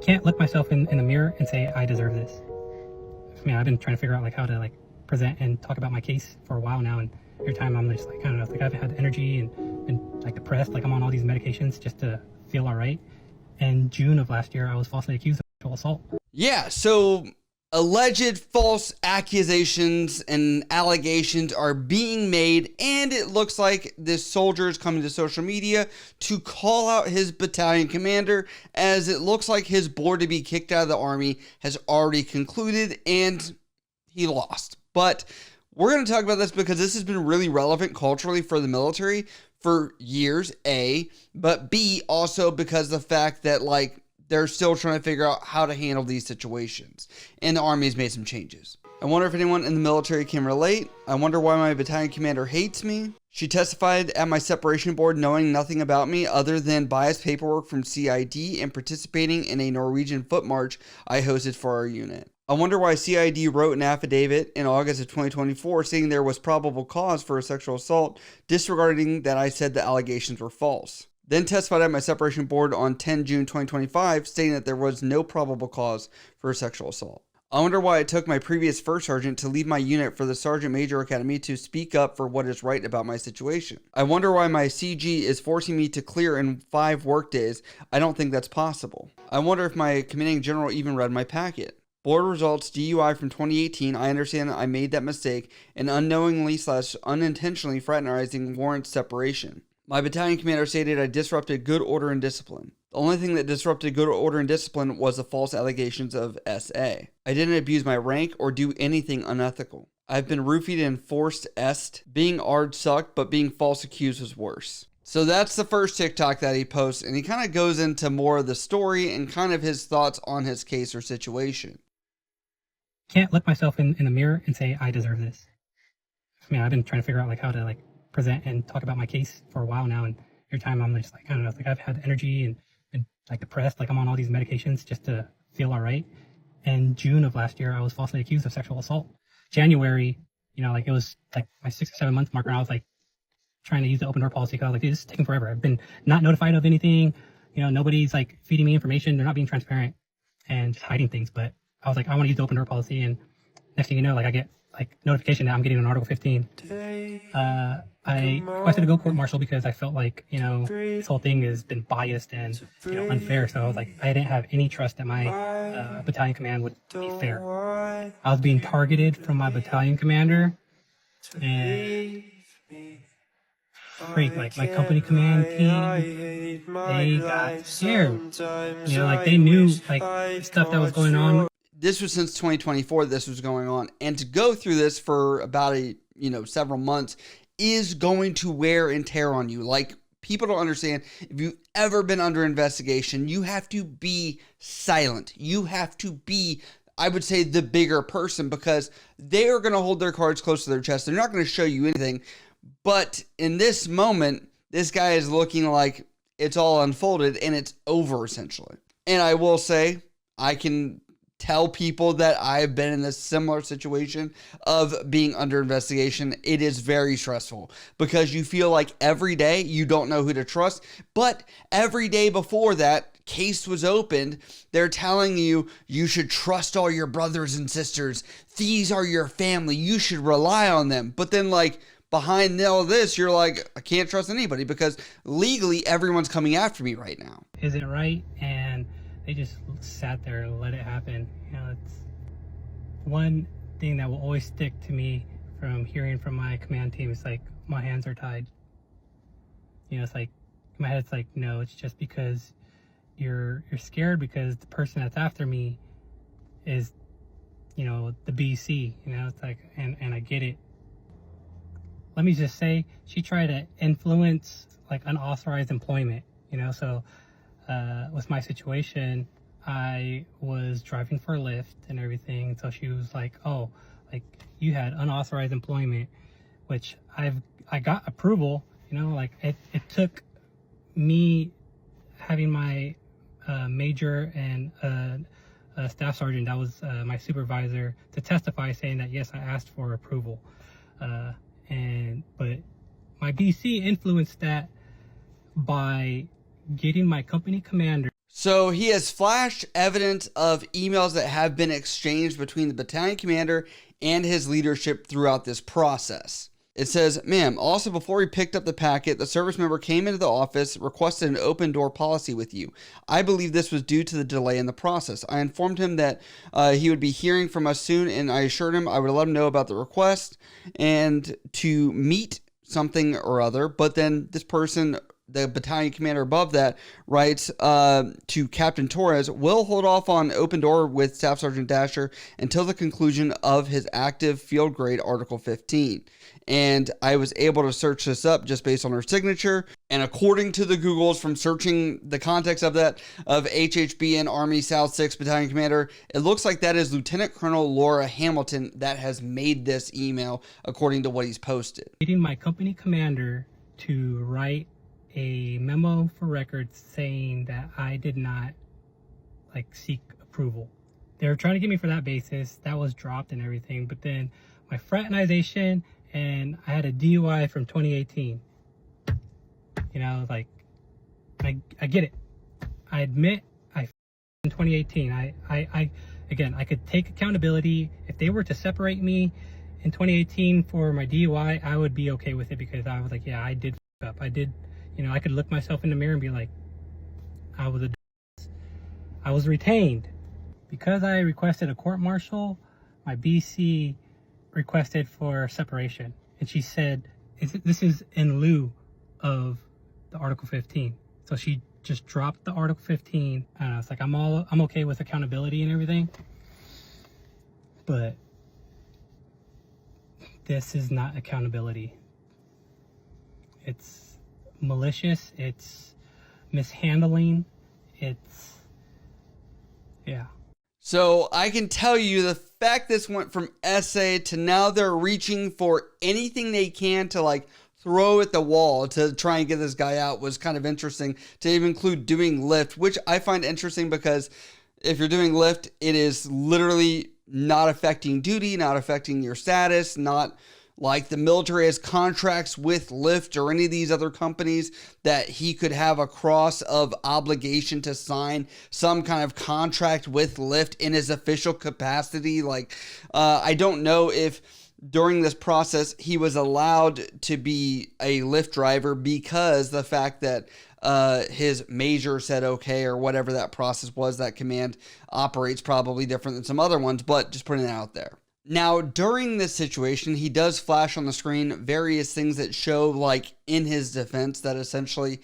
Can't look myself in the mirror and say I deserve this. I mean, I've been trying to figure out like how to like present and talk about my case for a while now, and every time I'm just like, I don't know, like I haven't had the energy and been like depressed, like I'm on all these medications just to feel all right. In June of last year, I was falsely accused of sexual assault. Yeah, so alleged false accusations and allegations are being made, and it looks like this soldier is coming to social media to call out his battalion commander, as it looks like his board to be kicked out of the Army has already concluded and he lost. But we're going to talk about this because this has been really relevant culturally for the military for years, A, but B, also because of the fact that like they're still trying to figure out how to handle these situations. And the Army's made some changes. I wonder if anyone in the military can relate. I wonder why my battalion commander hates me. She testified at my separation board knowing nothing about me other than biased paperwork from CID and participating in a Norwegian foot march I hosted for our unit. I wonder why CID wrote an affidavit in August of 2024 saying there was probable cause for a sexual assault, disregarding that I said the allegations were false. Then testified at my separation board on 10 June 2025, stating that there was no probable cause for a sexual assault. I wonder why it took my previous first sergeant to leave my unit for the Sergeant Major Academy to speak up for what is right about my situation. I wonder why my CG is forcing me to clear in 5 work days. I don't think that's possible. I wonder if my commanding general even read my packet. Board results, DUI from 2018, I understand I made that mistake, and unknowingly/unintentionally fraternizing warrants separation. My battalion commander stated I disrupted good order and discipline. The only thing that disrupted good order and discipline was the false allegations of SA. I didn't abuse my rank or do anything unethical. I've been roofied and forced est. Being ARD sucked, but being false accused was worse. So that's the first TikTok that he posts, and he kind of goes into more of the story and kind of his thoughts on his case or situation. Can't look myself in the mirror and say I deserve this. I mean, I've been trying to figure out like how to like present and talk about my case for a while now, and every time I'm just like, I don't know, like I've had the energy and been like depressed, like I'm on all these medications just to feel all right. In June of last year, I was falsely accused of sexual assault. January, you know, like it was like my 6 or 7 month marker, and I was like trying to use the open door policy because I was like, dude, this is taking forever. I've been not notified of anything, you know, nobody's like feeding me information, they're not being transparent and just hiding things. But I was like, I want to use the open door policy, and next thing you know, like I get like notification that I'm getting an Article 15. I requested to go court martial because I felt like, you know, this whole thing has been biased and, you know, unfair. So I was like, I didn't have any trust that my battalion command would be fair. I was being targeted from my battalion commander, and freak, like my company command team, they got scared. You know, like they knew like stuff that was going on. This was since 2024 this was going on, and to go through this for about several months is going to wear and tear on you. Like, people don't understand, if you've ever been under investigation, you have to be silent. You have to be, I would say, the bigger person, because they are going to hold their cards close to their chest. They're not going to show you anything. But in this moment, this guy is looking like it's all unfolded and it's over, essentially. And I will say, I can tell people that I've been in this similar situation of being under investigation. It is very stressful because you feel like every day you don't know who to trust. But every day before that case was opened, they're telling you you should trust all your brothers and sisters. These are your family. You should rely on them. But then, like, behind all this, you're like, I can't trust anybody because legally everyone's coming after me right now. Is it right? And they just sat there and let it happen. You know, it's one thing that will always stick to me from hearing from my command team. It's like, my hands are tied. You know, it's like, in my head, it's like, no, it's just because you're scared because the person that's after me is, you know, the BC. You know, it's like, and I get it. Let me just say, she tried to influence like unauthorized employment, you know, so with my situation, I was driving for Lyft and everything. So she was like, oh, like you had unauthorized employment, which I got approval, you know, like it took me having my major and staff sergeant, that was my supervisor, to testify saying that, yes, I asked for approval. But my BC influenced that by getting my company commander So he has flashed evidence of emails that have been exchanged between the battalion commander and his leadership throughout this process. It says, ma'am, also before he picked up the packet, the service member came into the office, requested an open door policy with you. I believe this was due to the delay in the process. I informed him that he would be hearing from us soon, and I assured him I would let him know about the request and to meet something or other. But then this person, the battalion commander above that, writes to Captain Torres, will hold off on open door with Staff Sergeant Dasher until the conclusion of his active field grade Article 15. And I was able to search this up just based on her signature. And according to the Googles, from searching the context of that, of HHBN Army South 6 Battalion Commander, it looks like that is Lieutenant Colonel Laura Hamilton that has made this email, according to what he's posted. Getting my company commander to write a memo for records saying that I did not seek approval. They were trying to get me for that basis. That was dropped and everything. But then my fraternization, and I had a DUI from 2018. I get it. I admit in 2018. I could take accountability. If they were to separate me in 2018 for my DUI, I would be okay with it, because I was like, yeah, I did f up. I did, I could look myself in the mirror and be like, I was retained. Because I requested a court martial, my BC requested for separation, and she said this is in lieu of the Article 15. So she just dropped the Article 15. I don't know, it's like I'm okay with accountability and everything, but this is not accountability. It's malicious, it's mishandling, yeah. So I can tell you the fact this went from SA to now they're reaching for anything they can to throw at the wall to try and get this guy out was kind of interesting, to even include doing lift, which I find interesting because if you're doing lift, it is literally not affecting duty, not affecting your status, not like the military has contracts with Lyft or any of these other companies that he could have a cross of obligation to sign some kind of contract with Lyft in his official capacity. I don't know if during this process he was allowed to be a Lyft driver because the fact that his major said okay, or whatever that process was. That command operates probably different than some other ones, but just putting that out there. Now, during this situation, he does flash on the screen various things that show, in his defense, that essentially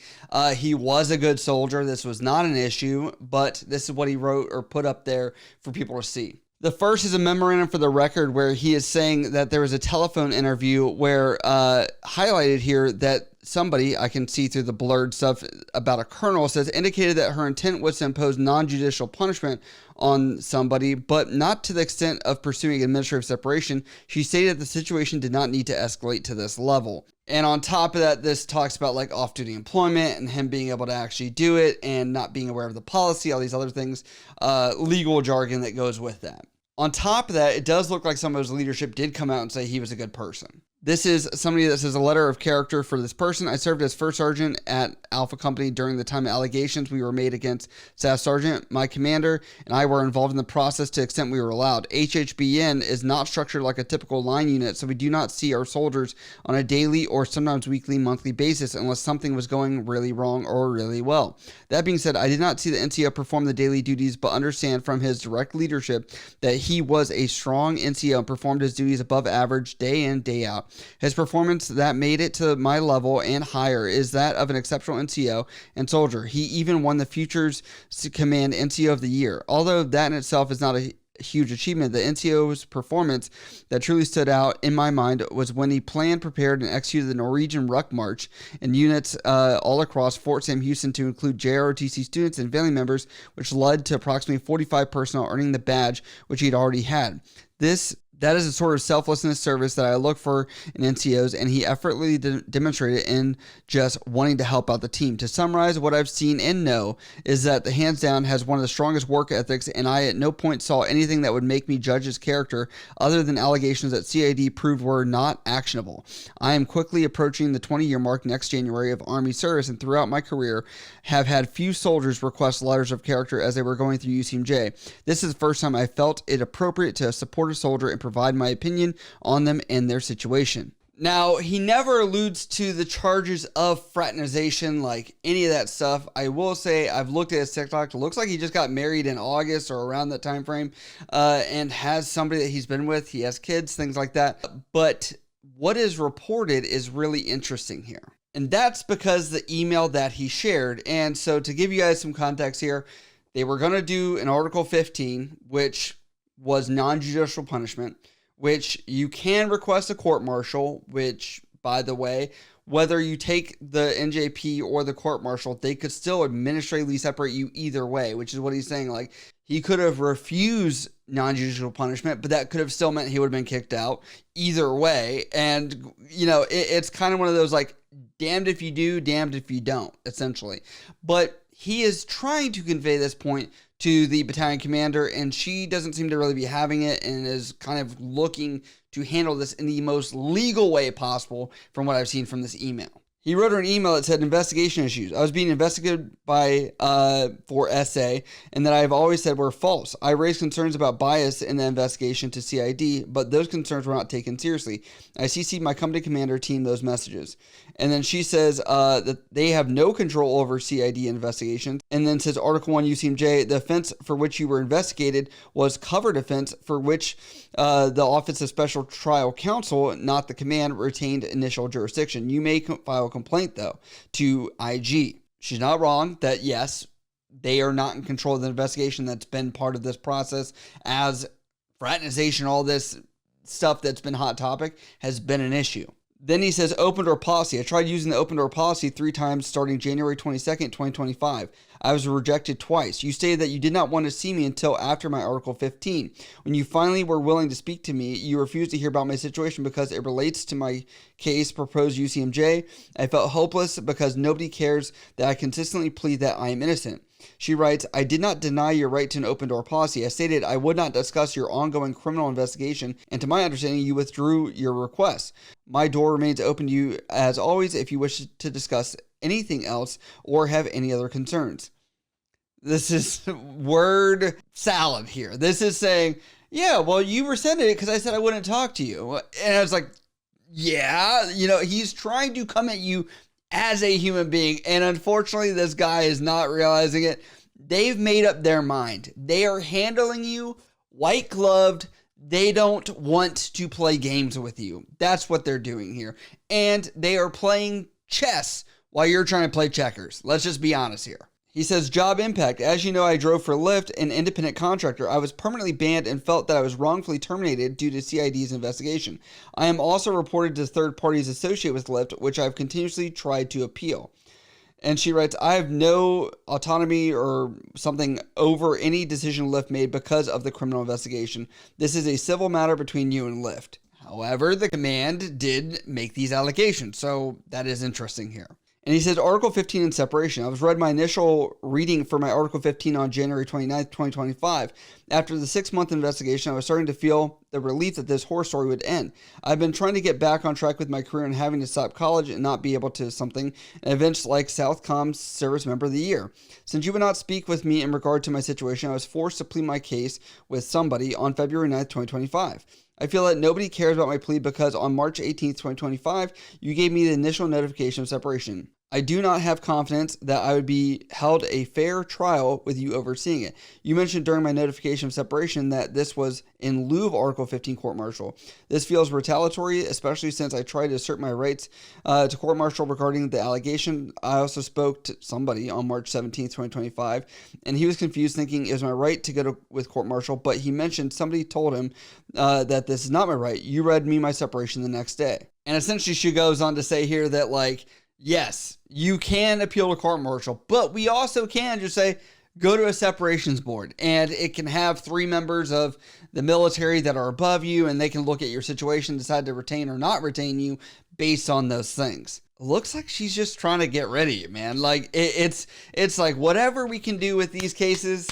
he was a good soldier. This was not an issue, but this is what he wrote or put up there for people to see. The first is a memorandum for the record where he is saying that there was a telephone interview where highlighted here that somebody, I can see through the blurred stuff about a colonel, says indicated that her intent was to impose non-judicial punishment on somebody, but not to the extent of pursuing administrative separation. She stated the situation did not need to escalate to this level. And on top of that, this talks about off-duty employment and him being able to actually do it and not being aware of the policy, all these other things, legal jargon that goes with that. On top of that, it does look like some of his leadership did come out and say he was a good person. This is somebody that says a letter of character for this person. I served as first sergeant at Alpha Company during the time of allegations we were made against Staff Sergeant. My commander and I were involved in the process to the extent we were allowed. HHBN is not structured like a typical line unit, so we do not see our soldiers on a daily or sometimes weekly, monthly basis unless something was going really wrong or really well. That being said, I did not see the NCO perform the daily duties, but understand from his direct leadership that he was a strong NCO and performed his duties above average day in, day out. His performance that made it to my level and higher is that of an exceptional NCO and soldier. He even won the Futures Command NCO of the Year. Although that in itself is not a huge achievement, the NCO's performance that truly stood out in my mind was when he planned, prepared, and executed the Norwegian Ruck March in units all across Fort Sam Houston to include JROTC students and family members, which led to approximately 45 personnel earning the badge which he'd already had. This That is a sort of selflessness service that I look for in NCOs, and he effortlessly demonstrated in just wanting to help out the team. To summarize, what I've seen and know is that the hands down has one of the strongest work ethics, and I at no point saw anything that would make me judge his character other than allegations that CID proved were not actionable. I am quickly approaching the 20-year mark next January of Army service, and throughout my career have had few soldiers request letters of character as they were going through UCMJ. This is the first time I felt it appropriate to support a soldier and provide my opinion on them and their situation. Now, he never alludes to the charges of fraternization, like any of that stuff. I will say I've looked at his TikTok. It looks like he just got married in August or around that time frame, and has somebody that he's been with. He has kids, things like that. But what is reported is really interesting here. And that's because the email that he shared. And so to give you guys some context here, they were going to do an Article 15, which was non-judicial punishment, which you can request a court-martial, which, by the way, whether you take the NJP or the court-martial, they could still administratively separate you either way, which is what he's saying. Like, he could have refused non-judicial punishment, but that could have still meant he would have been kicked out either way. And, you know, it's kind of one of those, like, damned if you do, damned if you don't, essentially. But he is trying to convey this point to the battalion commander, and she doesn't seem to really be having it and is kind of looking to handle this in the most legal way possible from what I've seen from this email. He wrote her an email that said investigation issues. I was being investigated by for SA, and that I have always said were false. I raised concerns about bias in the investigation to CID, but those concerns were not taken seriously. I CC'd my company commander team those messages. And then she says that they have no control over CID investigations. And then says Article 1 UCMJ, the offense for which you were investigated was covered offense for which the Office of Special Trial Counsel, not the command, retained initial jurisdiction. You may file a complaint, though, to IG. She's not wrong that, yes, they are not in control of the investigation that's been part of this process, as fraternization, all this stuff that's been hot topic, has been an issue. Then he says open door policy. I tried using the open door policy 3 times starting January 22nd, 2025. I was rejected twice. You stated that you did not want to see me until after my Article 15. When you finally were willing to speak to me, you refused to hear about my situation because it relates to my case proposed UCMJ. I felt hopeless because nobody cares that I consistently plead that I am innocent. She writes, I did not deny your right to an open door policy. I stated I would not discuss your ongoing criminal investigation, and to my understanding, you withdrew your request. My door remains open to you as always if you wish to discuss anything else or have any other concerns. This is word salad here. This is saying, yeah, well, you rescinded it because I said I wouldn't talk to you. And I was like, yeah, you know, he's trying to come at you as a human being, and unfortunately this guy is not realizing it. They've made up their mind. They are handling you white gloved. They don't want to play games with you. That's what they're doing here, and they are playing chess while you're trying to play checkers. Let's just be honest here. He says, job impact. As you know, I drove for Lyft, an independent contractor. I was permanently banned and felt that I was wrongfully terminated due to CID's investigation. I am also reported to third parties associated with Lyft, which I've continuously tried to appeal. And she writes, I have no autonomy or something over any decision Lyft made because of the criminal investigation. This is a civil matter between you and Lyft. However, the command did make these allegations, so that is interesting here. And he says, Article 15 and separation. I was read my initial reading for my Article 15 on January 29th, 2025. After the 6-month investigation, I was starting to feel the relief that this horror story would end. I've been trying to get back on track with my career and having to stop college and not be able to something, and events like Southcom Service Member of the Year. Since you would not speak with me in regard to my situation, I was forced to plead my case with somebody on February 9th, 2025. I feel that nobody cares about my plea because on March 18th, 2025, you gave me the initial notification of separation. I do not have confidence that I would be held a fair trial with you overseeing it. You mentioned during my notification of separation that this was in lieu of Article 15 court-martial. This feels retaliatory, especially since I tried to assert my rights to court-martial regarding the allegation. I also spoke to somebody on March 17th, 2025, and he was confused thinking it was my right to go with court-martial, but he mentioned somebody told him that this is not my right. You read me my separation the next day. And essentially she goes on to say here that, like, yes, you can appeal to court-martial, but we also can just say, go to a separations board, and it can have 3 members of the military that are above you, and they can look at your situation, decide to retain or not retain you based on those things. Looks like she's just trying to get rid of you, man. Like it's like whatever we can do with these cases,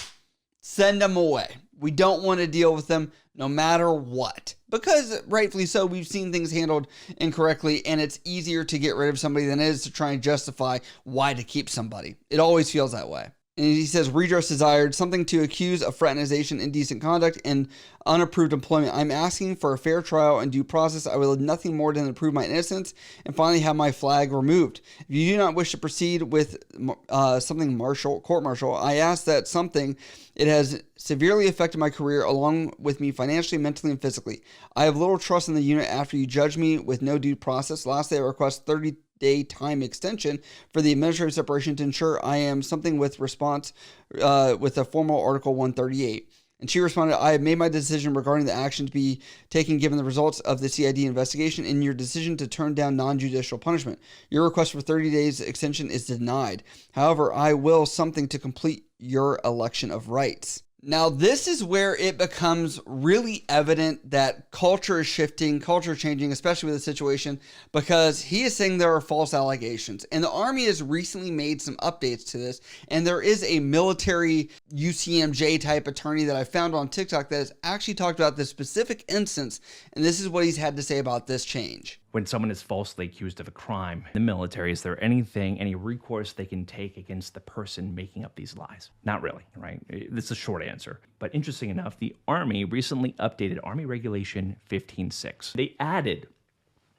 send them away. We don't want to deal with them no matter what. Because rightfully so, we've seen things handled incorrectly, and it's easier to get rid of somebody than it is to try and justify why to keep somebody. It always feels that way. And he says, redress desired, something to accuse of fraternization, indecent conduct, and unapproved employment. I'm asking for a fair trial and due process. I will do nothing more than prove my innocence and finally have my flag removed. If you do not wish to proceed with something court-martial, I ask that something. It has severely affected my career along with me financially, mentally, and physically. I have little trust in the unit after you judge me with no due process. Lastly, I request 30-day time extension for the administrative separation to ensure I am something with response with a formal Article 138. And she responded, I have made my decision regarding the action to be taken given the results of the CID investigation and your decision to turn down non-judicial punishment. Your request for 30 days extension is denied. However, I will something to complete your election of rights. Now, this is where it becomes really evident that culture is shifting, culture changing, especially with the situation, because he is saying there are false allegations. And the Army has recently made some updates to this. And there is a military UCMJ type attorney that I found on TikTok that has actually talked about this specific instance. And this is what he's had to say about this change. When someone is falsely accused of a crime in the military, is there any recourse they can take against the person making up these lies? Not really, right? This is a short answer. But interesting enough, the Army recently updated Army Regulation 15.6. They added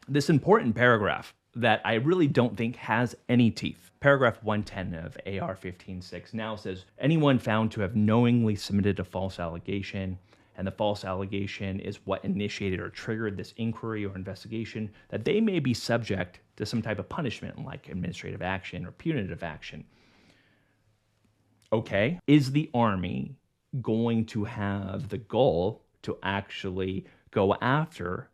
this important paragraph that I really don't think has any teeth. Paragraph 110 of AR 15.6 now says, anyone found to have knowingly submitted a false allegation, and the false allegation is what initiated or triggered this inquiry or investigation, that they may be subject to some type of punishment like administrative action or punitive action. Okay, is the Army going to have the goal to actually go after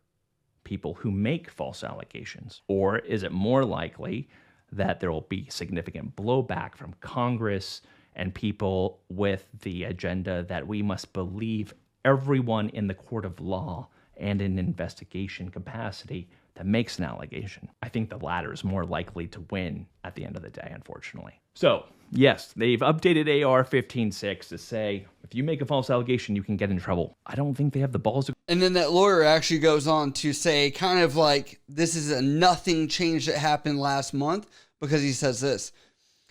people who make false allegations? Or is it more likely that there will be significant blowback from Congress and people with the agenda that we must believe everyone in the court of law and in investigation capacity that makes an allegation? I think the latter is more likely to win at the end of the day, unfortunately. So, yes, they've updated AR 15.6 to say, if you make a false allegation, you can get in trouble. I don't think they have the balls to... And then that lawyer actually goes on to say, kind of like, this is a nothing change that happened last month, because he says this.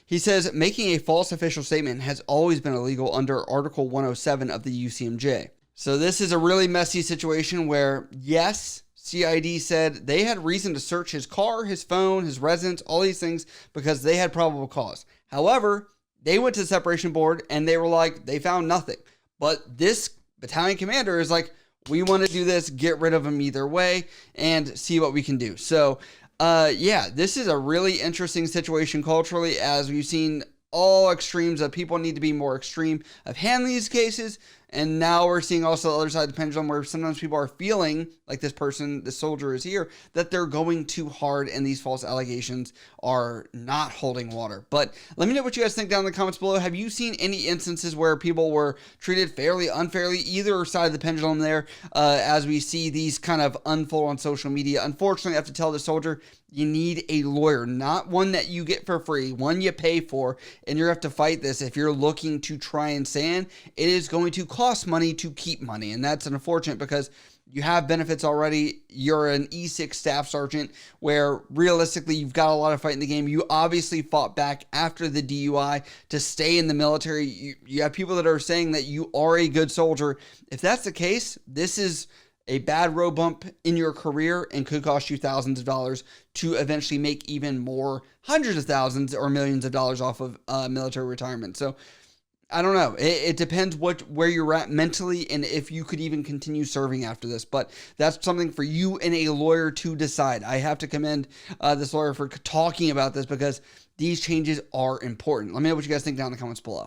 He says, making a false official statement has always been illegal under Article 107 of the UCMJ. So this is a really messy situation where, yes, CID said they had reason to search his car, his phone, his residence, all these things because they had probable cause. However, they went to the separation board and they were like, they found nothing. But this battalion commander is like, we want to do this, get rid of him either way and see what we can do. So, yeah, this is a really interesting situation culturally, as we've seen all extremes of people need to be more extreme of handling these cases. And now we're seeing also the other side of the pendulum where sometimes people are feeling like this person, this soldier is here, that they're going too hard and these false allegations are not holding water. But let me know what you guys think down in the comments below. Have you seen any instances where people were treated fairly, unfairly, either side of the pendulum there, as we see these kind of unfold on social media? Unfortunately, I have to tell the soldier, you need a lawyer, not one that you get for free, one you pay for, and you have to fight this. If you're looking to try and sand, it is going to cost money to keep money, and that's unfortunate because you have benefits already. You're an E6 staff sergeant where realistically you've got a lot of fight in the game. You obviously fought back after the DUI to stay in the military. You have people that are saying that you are a good soldier. If that's the case, this is a bad road bump in your career and could cost you thousands of dollars to eventually make even more hundreds of thousands or millions of dollars off of military retirement. So I don't know. It depends where you're at mentally and if you could even continue serving after this. But that's something for you and a lawyer to decide. I have to commend this lawyer for talking about this because these changes are important. Let me know what you guys think down in the comments below.